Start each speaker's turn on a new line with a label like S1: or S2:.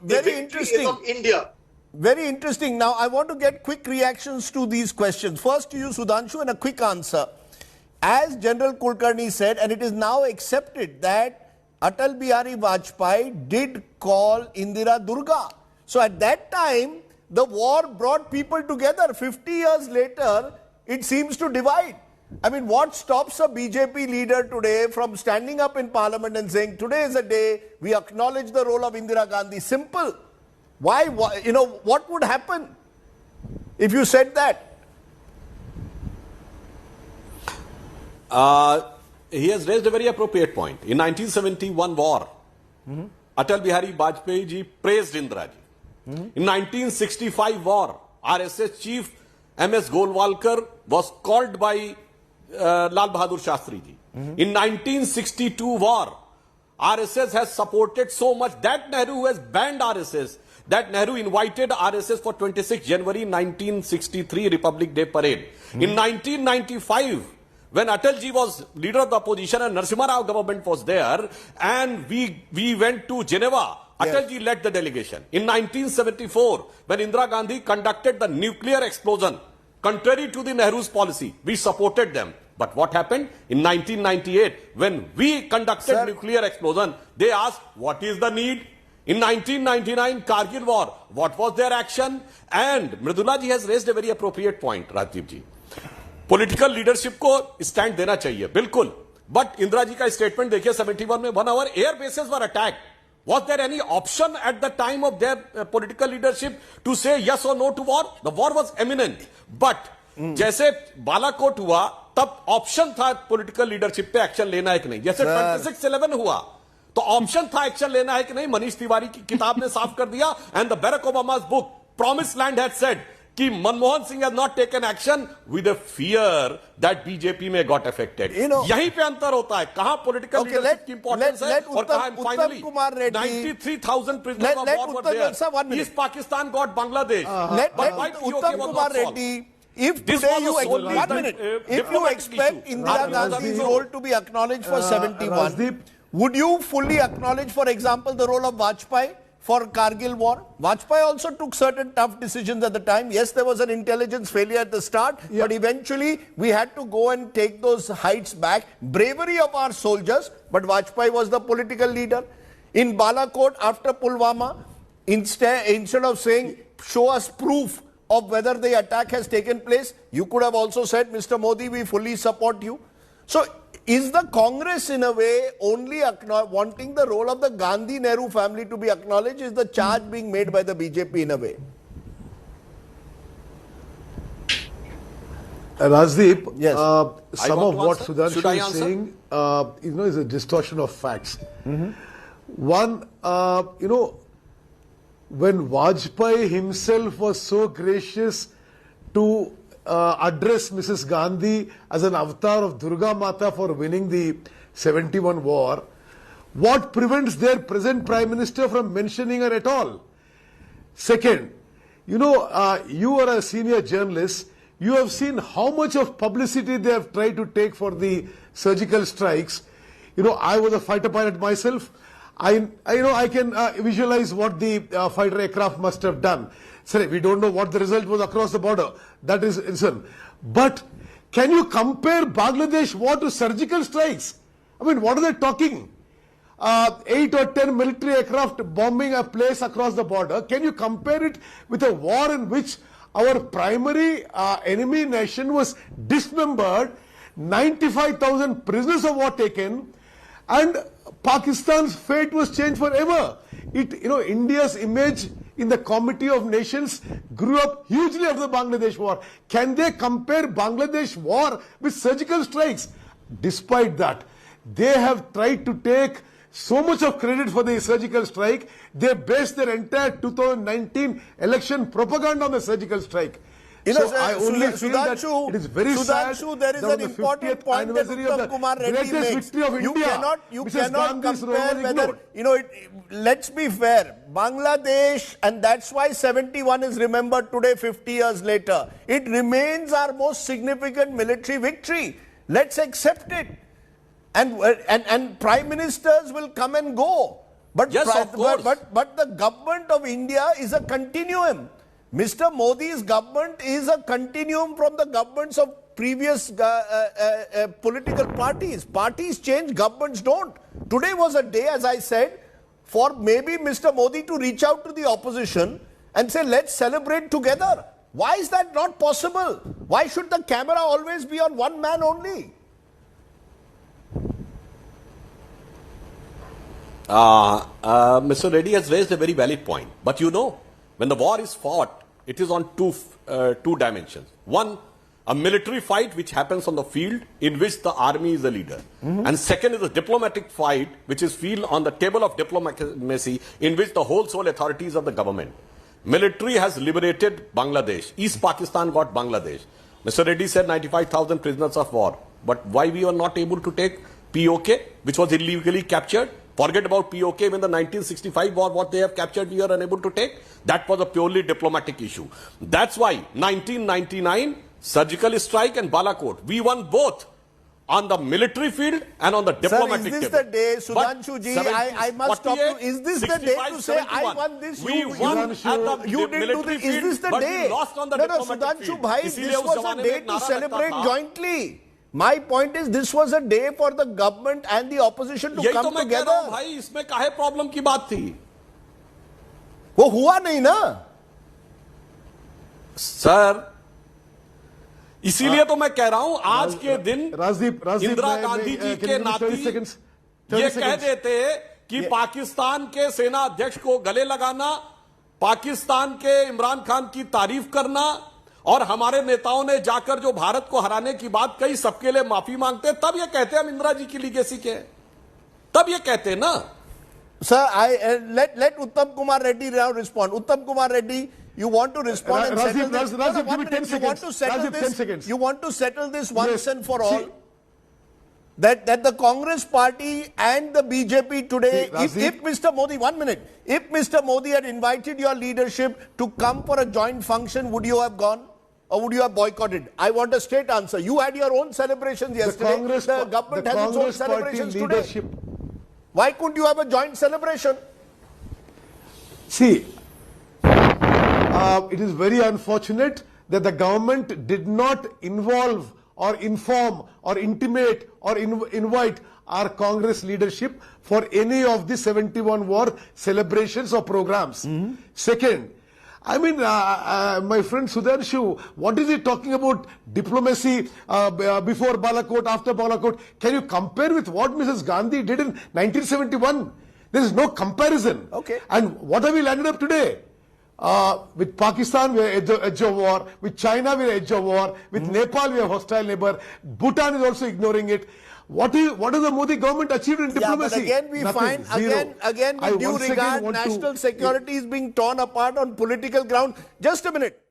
S1: very interesting.
S2: Is of India.
S1: Very interesting. Now, I want to get quick reactions to these questions. First to you, Sudhanshu, and a quick answer. As General Kulkarni said, and it is now accepted that Atal Bihari Vajpayee did call Indira Durga. So at that time, the war brought people together. 50 years later, it seems to divide. I mean, what stops a BJP leader today from standing up in parliament and saying, today is a day we acknowledge the role of Indira Gandhi? Simple. Why, you know, what would happen if you said that?
S3: He has raised a very appropriate point. In 1971 war, Atal Bihari Vajpayee ji praised Indira ji. In 1965 war, RSS chief MS Golwalkar was called by Lal Bahadur Shastri ji. In 1962 war, RSS has supported so much that Nehru has banned RSS, that Nehru invited RSS for 26 January 1963 Republic Day parade. In 1995, when Atalji was leader of the opposition and Narasimha Rao government was there, and we went to Geneva, Atalji led the delegation. In 1974, when Indira Gandhi conducted the nuclear explosion, contrary to the Nehru's policy, we supported them. But what happened? In 1998, when we conducted nuclear explosion, they asked, what is the need? In 1999, Kargil war, what was their action? And Mridula ji has raised a very appropriate point, Rajiv ji. Political leadership को stand देना चाहिए, बिल्कुल. But Indira ji का statement देखिए 71 में 1 hour air bases were attacked. Was there any option at the time of their political leadership to say yes or no to war? The war was imminent. But जैसे बालाकोट हुआ, तब option था political leadership पे action लेना है कि नहीं. जैसे 26/11 हुआ, तो ऑप्शन था एक्शन लेना है कि नहीं. मनीष तिवारी की किताब ने साफ कर दिया. And the Barack Obama's book, Promised Land, had said कि Manmohan Singh has not taken action with the fear that BJP may got affected. यहीं पे अंतर होता है. कहां पॉलिटिकल लीडरशिप की इंपॉर्टेंस है और कहां finally 93,000 prisoners of war were there. East Pakistan got Bangladesh.
S1: Uttam Kumar Reddy, if today you if you expect Indira Gandhi's role to be acknowledged for 71, would you fully acknowledge, for example, the role of Vajpayee for Kargil war? Vajpayee also took certain tough decisions at the time. Yes, there was an intelligence failure at the start, but eventually we had to go and take those heights back. Bravery of our soldiers, but Vajpayee was the political leader. In Balakot, after Pulwama, instead of saying, show us proof of whether the attack has taken place, you could have also said, Mr. Modi, we fully support you. So, is the Congress in a way only wanting the role of the Gandhi-Nehru family to be acknowledged? Is the charge being made by the BJP in a way?
S4: Rajdeep,
S1: yes.
S4: Some of what Sudhanshu is saying, is a distortion of facts. One, when Vajpayee himself was so gracious to address Mrs. Gandhi as an avatar of Durga Mata for winning the 71 war, what prevents their present Prime Minister from mentioning her at all? Second, you are a senior journalist, you have seen how much of publicity they have tried to take for the surgical strikes. I was a fighter pilot myself. I can visualize what the fighter aircraft must have done. Sorry, we don't know what the result was across the border. That is concern. But can you compare Bangladesh war to surgical strikes? I mean, what are they talking? 8 or 10 military aircraft bombing a place across the border. Can you compare it with a war in which our primary enemy nation was dismembered, 95,000 prisoners of war taken, and Pakistan's fate was changed forever? India's image in the Committee of Nations grew up hugely after the Bangladesh war. Can they compare Bangladesh war with surgical strikes? Despite that, they have tried to take so much of credit for the surgical strike. They based their entire 2019 election propaganda on the surgical strike. I only feel that it is very sad
S1: there is an important point that Uttam Kumar Reddy makes. You cannot compare whether, let's be fair, Bangladesh, and that's why 71 is remembered today 50 years later. It remains our most significant military victory. Let's accept it. And prime ministers will come and go. But,
S3: Yes, of course.
S1: but the government of India is a continuum. Mr. Modi's government is a continuum from the governments of previous political parties. Parties change, governments don't. Today was a day, as I said, for maybe Mr. Modi to reach out to the opposition and say, let's celebrate together. Why is that not possible? Why should the camera always be on one man only?
S3: Mr. Reddy has raised a very valid point. But you know, when the war is fought, it is on two dimensions. One, a military fight which happens on the field in which the army is the leader. And second is a diplomatic fight which is field on the table of diplomacy in which the whole sole authorities of the government. Military has liberated Bangladesh. East Pakistan got Bangladesh. Mr. Reddy said 95,000 prisoners of war. But why we were not able to take POK, which was illegally captured? Forget about POK. When the 1965 war, what they have captured, we are unable to take. That was a purely diplomatic issue. That's why 1999, surgical strike and Balakot, we won both on the military field and on the diplomatic
S1: Sir, is this
S3: table.
S1: the day, Sudhanshu ji, I must stop you. Is this the day to say, I won this,
S3: you won at the
S1: you didn't do this? Is this the
S3: but
S1: day?
S3: we lost on the
S1: No,
S3: diplomatic
S1: Sudhanshu
S3: field.
S1: bhai,
S3: इसीलिए
S1: this
S3: उस
S1: was a
S3: जमाने
S1: day
S3: में एक
S1: to
S3: नारा
S1: celebrate
S3: लगता था।
S1: jointly. My point is, this was a day for the government and the opposition to
S3: यही
S1: come
S3: तो मैं कह रहा हूं
S1: together.
S3: भाई, इसमें काहे प्रॉब्लम की बात थी?
S1: वो हुआ नहीं ना?
S3: सर, इसीलिए तो मैं कह रहा हूं आज के दिन
S4: राजदीप
S3: इंदिरा गांधी जी के नाती ये कह देते कि पाकिस्तान के सेना अध्यक्ष को गले लगाना, पाकिस्तान के इमरान खान की तारीफ करना और हमारे नेताओं ने जाकर जो भारत को हराने की बात कही, सबके लिए माफी मांगते, तब ये कहते हैं हम इंदिरा जी की लीगेसी के, तब ये कहते हैं ना।
S1: Sir, let Uttam Kumar Reddy now respond. Uttam Kumar Reddy, you want to respond and settle this?
S4: Rajiv, give me 10
S1: You want to
S4: seconds.
S1: settle
S4: Rajiv, 10
S1: this?
S4: seconds.
S1: You want to settle this once
S4: Yes.
S1: and for all?
S4: See-
S1: That the Congress party and the BJP today,
S4: See,
S1: if Mr. Modi, 1 minute, if Mr. Modi had invited your leadership to come for a joint function, would you have gone? Or would you have boycotted? I want a straight answer. You had your own celebrations yesterday. The government has its own celebrations today. Why couldn't you have a joint celebration?
S4: See, it is very unfortunate that the government did not involve or inform or intimate or invite our Congress leadership for any of the 71 war celebrations or programs. Second, I mean, my friend Sudhanshu, what is he talking about diplomacy before Balakot, after Balakot? Can you compare with what Mrs. Gandhi did in 1971? There is no comparison.
S1: Okay.
S4: And what have we landed up today? With Pakistan, we are edge of war. With China, we are edge of war. With Nepal, we are hostile neighbor. Bhutan is also ignoring it. What has the Modi government achieved in diplomacy?
S1: Yeah, but again we
S4: Nothing.
S1: find,
S4: Zero.
S1: again with due regard, national security is being torn apart on political ground. Just a minute.